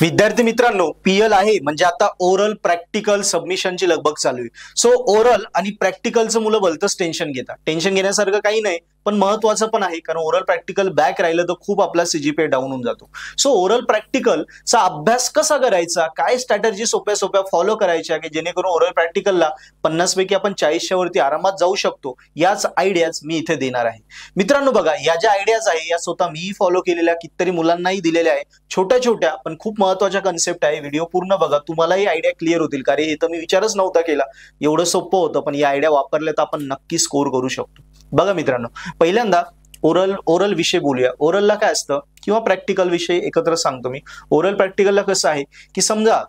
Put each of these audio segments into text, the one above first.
विद्यार्थी मित्रांनो, पीएल आहे म्हणजे आता ओरल प्रॅक्टिकल सबमिशनची लगबग चालू आहे. सो ओरल आणि प्रॅक्टिकलचं मुलं भलतंच टेन्शन घेतात. टेन्शन घेण्यासारखं काही नाही, पण महत्वाचं पण आहे, कारण ओरल प्रॅक्टिकल बॅक राहिलं तर खूप आपला सीजीपीए डाऊन होऊन जातो. सो ओरल प्रॅक्टिकलचा अभ्यास कसा करायचा, काय स्ट्रॅटेजी सोप्या सोप्या फॉलो करायच्या की जेणेकरून ओरल प्रॅक्टिकलला 50 पैकी आपण 40च्या वरती आरामात जाऊ शकतो, याच आयडियाज मी इथे देणार आहे. मित्रांनो बघा, या ज्या आयडियाज आहे या स्वतः मी फॉलो केलेल्या, कितीतरी मुलांनाही दिलेल्या आहे. छोट्या छोट्या पण खूप महत्वाच्या कन्सेप्ट आहे. व्हिडिओ पूर्ण बघा, तुम्हालाही आयडिया क्लिअर होतील. कारण हे तर मी विचारच नव्हता केला, एवढं सोपं होतं, पण या आयडिया वापरल्या तर आपण नक्की स्कोर करू शकतो. बघा मित्रांनो, पहिल्यांदा ओरल विषय बोलूया. ओरलला काय असतं किंवा प्रॅक्टिकल विषय एकत्र सांगतो मी. ओरल प्रॅक्टिकलला कसं आहे की समजा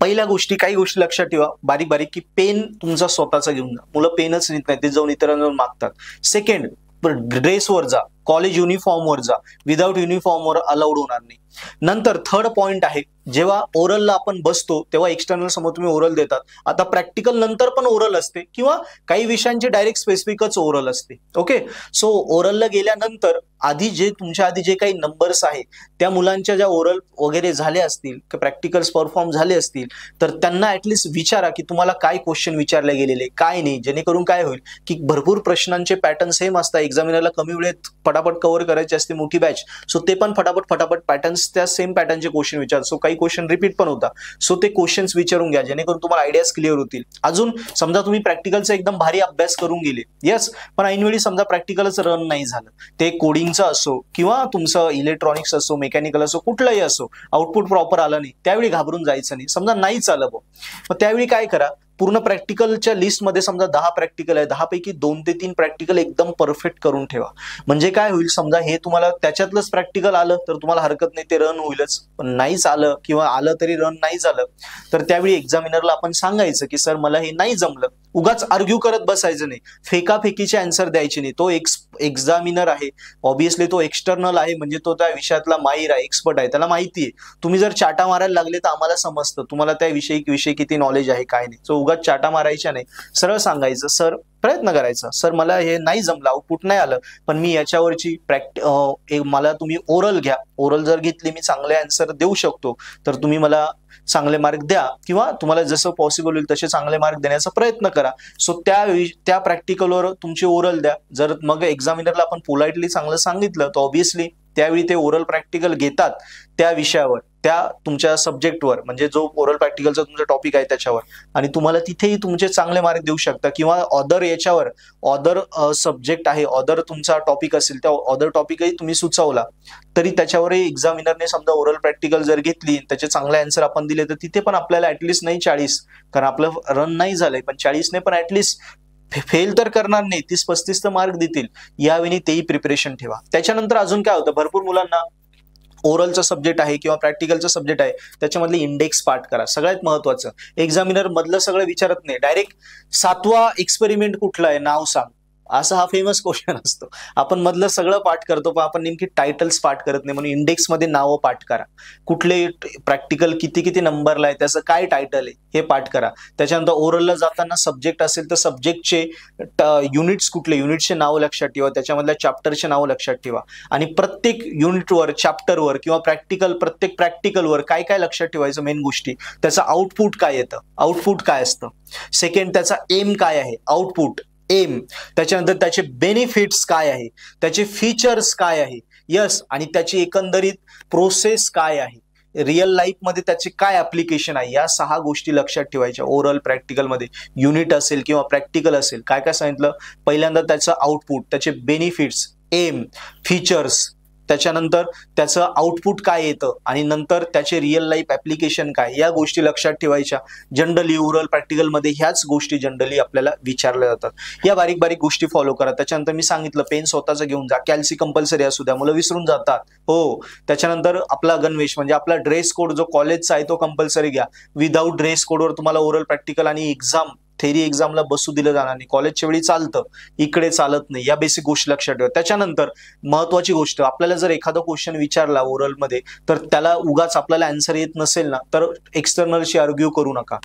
पहिल्या गोष्टी, काही गोष्टी लक्षात ठेवा बारीक बारीक, की पेन तुमचा स्वतःचा घेऊन जा. मुलं पेनच नेत नाही, ते जाऊन इतरांना मागतात. सेकंड, ड्रेसवर जा, कॉलेज युनिफॉर्मवर जा, विदाउट युनिफॉर्मवर अलाउड होणार नाही. नंतर थर्ड पॉइंट आहे, जेव्हा ओरलला आपण बसतो तेव्हा एक्सटर्नल समोर तुम्ही ओरल देतात. आता प्रॅक्टिकल नंतर पण ओरल असते किंवा काही विषयांची डायरेक्ट स्पेसिफिकच ओरल असते. ओके, सो ओरलला गेल्यानंतर आधी तुमच्या आधी जे काही नंबर्स आहे त्या मुलांच्या ज्या ओरल वगैरे झाले असतील, प्रॅक्टिकल्स परफॉर्म झाले असतील, तर त्यांना ऍटलिस्ट विचारा की तुम्हाला काय क्वेश्चन विचारले गेलेले, काय नाही, जेणेकरून काय होईल की भरपूर प्रश्नांचे पॅटर्न सेम असतात. एक्झामिनरला कमी वेळेत फटाफट कव्हर करायची असते मोठी बॅच, सो ते पण फटाफट पॅटर्न्स, त्या सेम पॅटर्नचे क्वेश्चन विचार. सो काही क्वेश्चन रिपीट पण होता, सो ते क्वेश्चन्स विचारून घ्या जेणेकरून तुम्हाला आयडियाज क्लिअर होतील. अजून समजा तुम्ही प्रॅक्टिकलचा एकदम भारी अभ्यास करून गेले, येस, पण ऐनवेळी समजा प्रॅक्टिकलच रन नाही झालं, ते कोडिंगचं असो किंवा तुमचं इलेक्ट्रॉनिक्स असो, मेकॅनिकल असो, कुठलंही असो, आउटपुट प्रॉपर आलं नाही, त्यावेळी घाबरून जायचं नाही. समजा नाहीच आलं, मग त्यावेळी काय करा, पूर्ण प्रॅक्टिकलच्या लिस्टमध्ये समजा 10 प्रॅक्टिकल आहे, 10 पैकी 2 ते 3 प्रॅक्टिकल एकदम परफेक्ट करून ठेवा. म्हणजे काय होईल, समजा हे तुम्हाला त्याच्यातलंच प्रॅक्टिकल आलं तर तुम्हाला हरकत नाही, ते रन होईलच. पण नाहीच आलं किंवा आलं तरी रन नाही झालं, तर त्यावेळी एक्झामिनरला आपण सांगायचं की सर मला हे नाही जमलं. उगाच आर्ग्यू करत बसायचं नाही, फेकाफेकीचे आन्सर द्यायचे नाही. तो एक्झामिनर आहे, ऑब्विसली तो एक्सटर्नल आहे, म्हणजे तो त्या विषयातला माहिर आहे, एक्सपर्ट आहे, त्याला माहिती आहे. तुम्ही जर चाटा मारायला लागले तर आम्हाला समजतं तुम्हाला त्या विषयी किती नॉलेज आहे, काय नाही. सो उगाच चाटा मारायच्या नाही, सरळ सांगायचं, सर प्रयत्न करायचा, सर मला हे नाही जमलं, आउटपुट नाही आलं, पण मी याच्यावरची मला तुम्ही ओरल घ्या, ओरल जर घेतली मी चांगले आन्सर देऊ शकतो, तर तुम्ही मला चांगले मार्क द्या किंवा तुम्हाला जसं पॉसिबल होईल तसे चांगले मार्क देण्याचा प्रयत्न करा. सो त्या प्रॅक्टिकलवर तुमची ओरल द्या. जर मग एक्झामिनरला आपण पोलाइटली चांगलं सांगितलं तर ऑब्विसली त्यावेळी ते ओरल प्रॅक्टिकल घेतात त्या विषयावर, त्या तुमच्या सब्जेक्टवर, म्हणजे जो ओरल प्रॅक्टिकलचा तुमचा टॉपिक आहे त्याच्यावर, आणि तुम्हाला तिथेही तुमचे चांगले मार्क देऊ शकता. किंवा ऑदर सब्जेक्ट आहे, ऑदर तुमचा टॉपिक असेल, त्या ऑदर टॉपिकही तुम्ही सुचवला तरी त्याच्यावरही एक्झामिनरने समजा ओरल प्रॅक्टिकल जर घेतली, त्याचे चांगले आन्सर आपण दिले, तर तिथे पण आपल्याला ऍटलिस्ट नाही 40, कारण आपलं रन नाही झालंय, पण 40 ने पण ऍटलिस्ट फेल तर करणार नाही, 30-35 तर मार्क देतील. यावेळी तेही प्रिपरेशन ठेवा. त्याच्यानंतर अजून काय होतं, भरपूर मुलांना ओरलचा सब्जेक्ट आहे किंवा प्रॅक्टिकलचा सब्जेक्ट आहे त्याच्यामधले इंडेक्स पार्ट करा. सगळ्यात महत्वाचं, एक्झामिनर मधलं सगळं विचारत नाही, डायरेक्ट 7वा एक्सपेरिमेंट कुठला आहे नाव सांग, असा हा फेमस क्वेश्चन असतो. आपण मधलं सगळं पाठ करतो, पण आपण नेमकी टायटल्स पाठ करत नाही. म्हणून इंडेक्समध्ये नावं पाठ करा, कुठले प्रॅक्टिकल किती नंबरला आहे, त्याचं काय टायटल आहे हे पाठ करा. त्याच्यानंतर ओरलला जाताना सब्जेक्ट असेल तर सब्जेक्टचे युनिट्स कुठले, युनिटचे नाव लक्षात ठेवा, त्याच्यामधल्या चॅप्टरचे नाव लक्षात ठेवा, आणि प्रत्येक युनिटवर, चॅप्टरवर किंवा प्रत्येक प्रॅक्टिकलवर काय काय लक्षात ठेवायचं, मेन गोष्टी, त्याचं आउटपुट काय येतं, आउटपुट काय असतं. सेकंड, त्याचा एम काय आहे, आउटपुट एम. त्याच्यानंतर त्याचे बेनिफिट्स काय आहे, त्याचे फीचर्स काय आहे, यस, आणि त्याची एकंदरीत प्रोसेस काय आहे, रिअल लाईफ मध्ये त्याचे काय ऍप्लिकेशन आहे. या 6 गोष्टी लक्षात ठेवायच्या ओरल प्रॅक्टिकल मध्ये. युनिट असेल किंवा प्रॅक्टिकल असेल, काय काय सांगितलं, पहिल्यांदा त्याचं आउटपुट, त्याचे बेनिफिट्स, एम, फीचर्स, त्याच्यानंतर त्याचं आउटपुट काय येतं, आणि नंतर त्याचे रिअल लाईफ ऍप्लिकेशन काय, या गोष्टी लक्षात ठेवायच्या. जनरली ओरल प्रॅक्टिकल मध्ये ह्याच गोष्टी जनरली आपल्याला विचारल्या जातात. या बारीक बारीक गोष्टी फॉलो करा. त्याच्यानंतर मी सांगितलं पेन स्वतःच घेऊन जा, कॅल्सी कंपल्सरी असू द्या, मुलं विसरून जातात, हो. त्याच्यानंतर आपला गणवेश म्हणजे आपला ड्रेस कोड जो कॉलेजचा आहे तो कंपल्सरी घ्या. विदाऊट ड्रेस कोडवर तुम्हाला ओरल प्रॅक्टिकल आणि एक्झाम, थेरी एक्झामला बसू दिलं जाणार नाही. कॉलेजच्या वेळी चालतं, इकडे चालत नाही. या बेसिक गोष्टी लक्षात ठेवा. त्याच्यानंतर महत्वाची गोष्ट, आपल्याला जर एखादा क्वेश्चन विचारला ओरल मध्ये, तर त्याला उगाच आपल्याला आन्सर येत नसेल ना, तर एक्सटर्नलशी आर्ग्यू करू नका,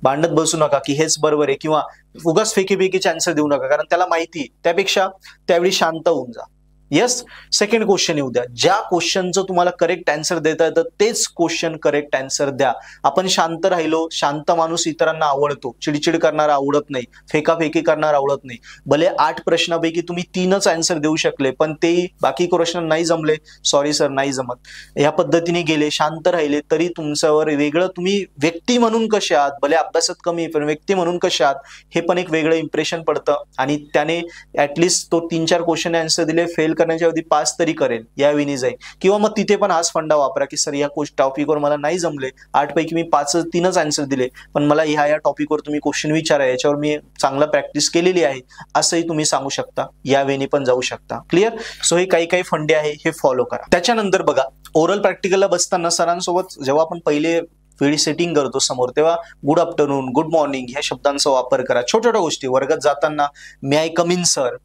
भांडत बसू नका की हेच बरोबर आहे, किंवा उगाच फेकीचे आन्सर देऊ नका, कारण त्याला माहिती. त्यापेक्षा त्यावेळी शांत होऊन जा. येस. सेकंड क्वेश्चन येऊ द्या. ज्या क्वेश्चनचं तुम्हाला करेक्ट आन्सर देता येतं तेच क्वेश्चन करेक्ट आन्सर द्या. आपण शांत राहिलो, शांत माणूस इतरांना आवडतो, चिडचिड करणारा आवडत नाही, फेकाफेकी करणारा आवडत नाही. भले 8 प्रश्नापैकी तुम्ही 3च आन्सर देऊ शकले, पण ते बाकी प्रश्न नाही जमले, सॉरी सर नाही जमत, ह्या पद्धतीने गेले, शांत राहिले, तरी तुमच्यावर वेगळं, तुम्ही व्यक्ती म्हणून कसे आहात, भले अभ्यासात कमी पण व्यक्ती म्हणून कसे आहात हे पण एक वेगळं इम्प्रेशन पडतं. आणि त्याने ऍटलिस्ट तो 3-4 क्वेश्चन आन्सर दिले, फेल करण्याच्या आधी 5 तरी करेल, या विनी जाईल. किंवा मग तिथे पण हाच फंडा वापरा की सर या टॉपिकवर मला नाही जमले, 8 पैकी मी 3च आन्सर दिले, पण मला ह्या टॉपिकवर तुम्ही क्वेश्चन विचारा, याच्यावर मी चांगला प्रॅक्टिस केलेली आहे, असंही तुम्ही सांगू शकता, या वेनी पण जाऊ शकता. क्लिअर. सो हे काही फंडे आहे, हे फॉलो करा. त्याच्यानंतर बघा, ओरल प्रॅक्टिकलला बसताना सरांसोबत जेव्हा आपण पहिले वेळी सेटिंग करतो समोर, तेव्हा गुड आफ्टरनून, गुड मॉर्निंग ह्या शब्दांचा वापर करा. छोट्या छोट्या गोष्टी, वर्गात जाताना मे आय कम इन सर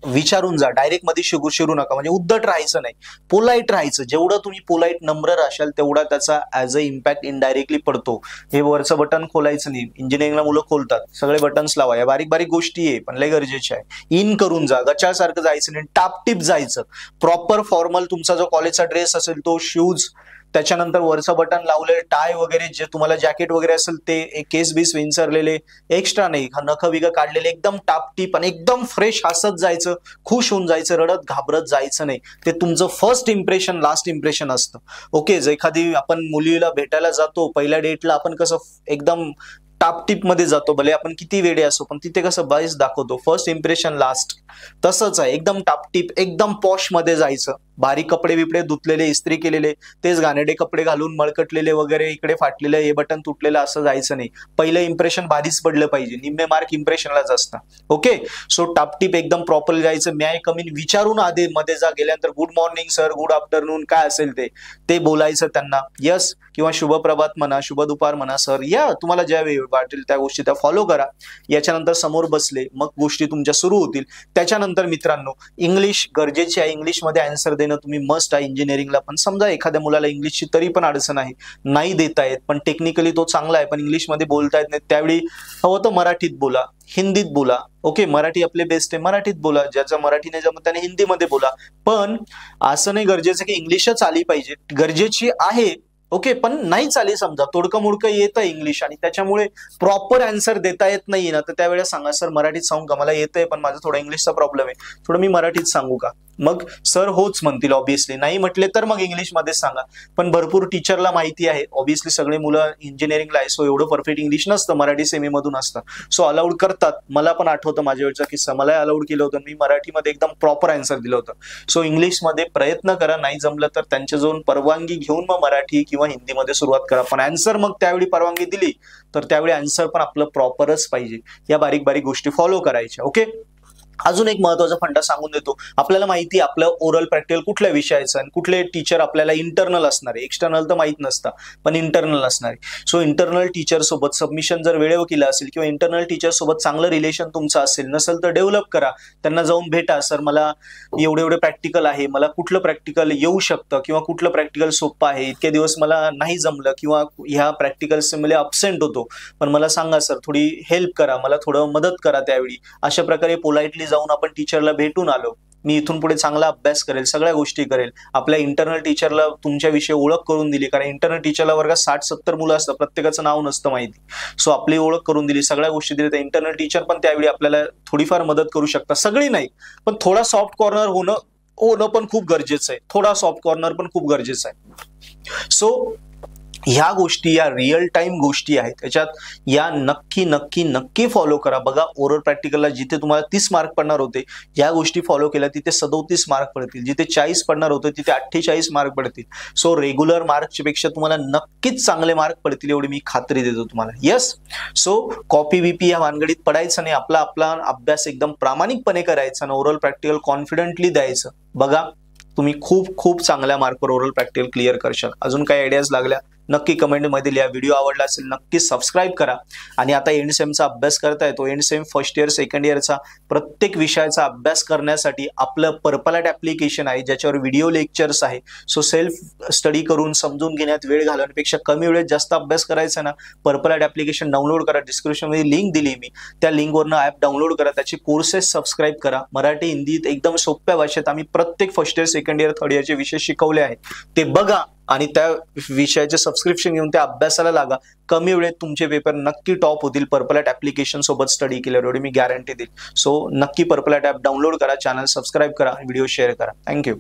विचारून जा, डायरेक्ट मध्ये शिरू नका, म्हणजे उद्धट राहायचं नाही, पोलाईट राहायचं. जेवढं तुम्ही पोलाईट नम्र राहाल तेवढा त्याचा ऍज अ इम्पॅक्ट इनडायरेक्टली पडतो. हे वरचं बटन खोलायचं नाही, इंजिनिअरिंगला मुलं खोलतात, सगळे बटन्स लावा, या बारीक बारीक गोष्टी आहे पण लय गरजेचे आहे. इन करून जा, गचासारखं जायचं नाही, टापटीप जायचं, प्रॉपर फॉर्मल तुमचा जो कॉलेजचा ड्रेस असेल तो, शूज, त्याच्यानंतर वरचं बटन लावले, टाय वगैरे, जे तुम्हाला जॅकेट वगैरे असेल ते, केस बीस विंचरलेले, एक्स्ट्रा नाही, नख बिग काढलेले, एकदम टापटीप आणि एकदम फ्रेश हसत जायचं, खुश होऊन जायचं, रडत घाबरत जायचं नाही. ते तुमचं फर्स्ट इम्प्रेशन लास्ट इम्प्रेशन असतं. ओके. जर एखादी आपण मुलीला भेटायला जातो पहिल्या डेटला, आपण कसं एकदम टापटीप मध्ये जातो, भले आपण किती वेडे असो, पण तिथे कसं बाईस दाखवतो, फर्स्ट इम्प्रेशन लास्ट. तसंच आहे, एकदम टापटीप, एकदम पॉश मध्ये जायचं, बारीक कपडे बिपडे धुतलेले, इस्त्री केलेले, तेच घाणेरडे कपडे घालून मळकटलेले वगैरे, इकडे फाटलेलं, हे बटन तुटलेलं, असं जायचं नाही. पहिलं इम्प्रेशन भारीच पडलं पाहिजे, निम्मे मार्क इम्प्रेशनलाच असतात. ओके. सो टापटीप एकदम प्रॉपर जायचं. मे आय कम इन विचारून आधी मध्ये जा, गेल्यानंतर good morning sir, good afternoon, काय असेल ते बोलायचं त्यांना. यस. किंवा शुभ प्रभात म्हणा, शुभ दुपार म्हणा सर, या तुम्हाला ज्या वेळी वाटेल त्या गोष्टी त्या फॉलो करा. याच्यानंतर समोर बसले, मग गोष्टी तुमच्या सुरू होतील. त्याच्यानंतर मित्रांनो, इंग्लिश गरजेची आहे, इंग्लिशमध्ये आन्सर देणं तुम्ही मस्ट आहे इंजिनिअरिंगला. पण समजा एखाद्या मुलाला इंग्लिशची तरी पण अडचण आहे, नाही देता येत, पण टेक्निकली तो चांगला आहे पण इंग्लिशमध्ये बोलता येत नाही, त्यावेळी हवं तर मराठीत बोला, हिंदीत बोला. ओके. मराठी आपले बेस्ट आहे, मराठीत बोला, ज्याचं मराठी नाही जमत त्याने हिंदीमध्ये बोला. पण असं नाही गरजेचं की इंग्लिशच आली पाहिजे, गरजेची आहे. ओके. पण नाही चालेल, समजा तोडकं मोडकं येतं इंग्लिश आणि त्याच्यामुळे प्रॉपर आन्सर देता येत नाही ना, तर त्यावेळेस सांगा सर मराठीत सांगू का, मला येतंय पण माझा थोडा इंग्लिशचा प्रॉब्लेम आहे, थोडं मी मराठीत सांगू का. मग सर होच म्हणतील ऑब्विसली, नाही म्हटले तर मग इंग्लिशमध्येच सांगा. पण भरपूर टीचरला माहिती आहे, ऑब्विसली सगळे मुलं इंजिनिअरिंगला आहे, सो एवढं परफेक्ट इंग्लिश नसतं, मराठी सेमी मधून असतं, सो अलाउड करतात. मला पण आठवतं माझ्या वेळचा किस्सा, मला अलाउड केलं होतं, मी मराठीमध्ये एकदम प्रॉपर आन्सर दिलं होतं. सो इंग्लिशमध्ये प्रयत्न करा, नाही जमलं तर त्यांच्या जाऊन परवानगी घेऊन मग मराठी किंवा हिंदीमध्ये सुरुवात करा. पण आन्सर मग त्यावेळी परवानगी दिली तर त्यावेळी आन्सर पण आपलं प्रॉपरच पाहिजे. या बारीक बारीक गोष्टी फॉलो करायच्या. ओके. अजून एक महत्वाचा फंडा सांगून देतो. आपल्याला माहिती आहे आपलं ओरल प्रॅक्टिकल कुठल्या विषयाचं आणि कुठले टीचर आपल्याला इंटरनल असणार आहे, एक्सटर्नल तर माहित नसतं पण इंटरनल असणार आहे. सो इंटरनल टीचर सोबत सबमिशन जर वेळेवर केलं असेल किंवा इंटरनल टीचर सोबत चांगलं रिलेशन तुमचं असेल, नसेल तर डेव्हलप करा, त्यांना जाऊन भेटा, सर मला एवढे प्रॅक्टिकल आहे, मला कुठलं प्रॅक्टिकल येऊ शकतं किंवा कुठलं प्रॅक्टिकल सोपं आहे, इतके दिवस मला नाही जमलं किंवा ह्या प्रॅक्टिकल्सचे मला अब्सेंट होतो, पण मला सांगा सर, थोडी हेल्प करा, मला थोडं मदत करा त्यावेळी. अशा प्रकारे पोलाइटली जाऊन आपण टीचरला भेटून आलो, मी इथून पुढे चांगला अभ्यास करेल, सगळ्या गोष्टी करेल, आपल्या इंटरनल टीचरला तुमच्याविषयी ओळख करून दिली, कारण इंटरनल टीचरला वर्गात 60-70 मुलं असतात, प्रत्येकाचं नाव नसतं माहिती, सो आपली ओळख करून दिली, सगळ्या गोष्टी दिल्या, तर इंटरनल टीचर पण त्यावेळी आपल्याला थोडीफार मदत करू शकतात, सगळी नाही पण थोडा सॉफ्ट कॉर्नर होणं पण खूप गरजेचं आहे, थोडा सॉफ्ट कॉर्नर पण खूप गरजेचं आहे. सो ह्या गोष्टी, या रिअल टाइम गोष्टी आहेत, त्याच्यात या नक्की नक्की नक्की फॉलो करा. बघा, ओरल प्रॅक्टिकलला जिथे तुम्हाला 30 मार्क पडणार होते, या गोष्टी फॉलो केल्या तिथे 37 मार्क पडतील, जिथे 40 पडणार होते तिथे 48 मार्क पडतील. सो रेग्युलर मार्कच्या पेक्षा तुम्हाला नक्कीच चांगले मार्क पडतील, एवढी मी खात्री देतो तुम्हाला. येस. सो कॉपी बीपी या भानगडीत पडायचं नाही, आपला अभ्यास एकदम प्रामाणिकपणे करायचा आणि ओरल प्रॅक्टिकल कॉन्फिडंटली द्यायचं. बघा, तुम्ही खूप खूप चांगल्या मार्कवर ओरल प्रॅक्टिकल क्लिअर करशाल. अजून काही आयडियाज लागल्या नक्की कमेंटमध्ये लिहा. व्हिडिओ आवडला असेल नक्की सबस्क्राईब करा. आणि आता एंड सेमचा अभ्यास करताय तो and sem first year second इयरचा प्रत्येक विषयाचा अभ्यास करण्यासाठी आपलं पर्पलॅट ऍप्लिकेशन आहे, ज्याच्यावर व्हिडिओ लेक्चर्स आहे. सो सेल्फ स्टडी करून समजून घेण्यात वेळ घालवण्यापेक्षा कमी वेळेत जास्त अभ्यास करायचा ना, पर्पलॅट ऍप्लिकेशन डाउनलोड करा. डिस्क्रिप्शनमध्ये लिंक दिली मी, त्या लिंकवरनं ऍप डाउनलोड करा, त्याचे कोर्सेस सबस्क्राईब करा. मराठी हिंदीत एकदम सोप्या भाषेत आम्ही प्रत्येक first year second year third इयरचे विषय शिकवले आहेत, ते बघा आणि त्या विषयाचे सबस्क्रिप्शन घेऊन त्या अभ्यासाला लागा. कमी वेळेत तुमचे पेपर नक्की टॉप होतील पर्पलॅट ऍप्लिकेशन सोबत स्टडी केल्यावर, एवढी मी गॅरंटी देईल. सो नक्की पर्पलॅट ऍप डाउनलोड करा, चॅनल सबस्क्राईब करा, व्हिडिओ शेअर करा. थँक्यू.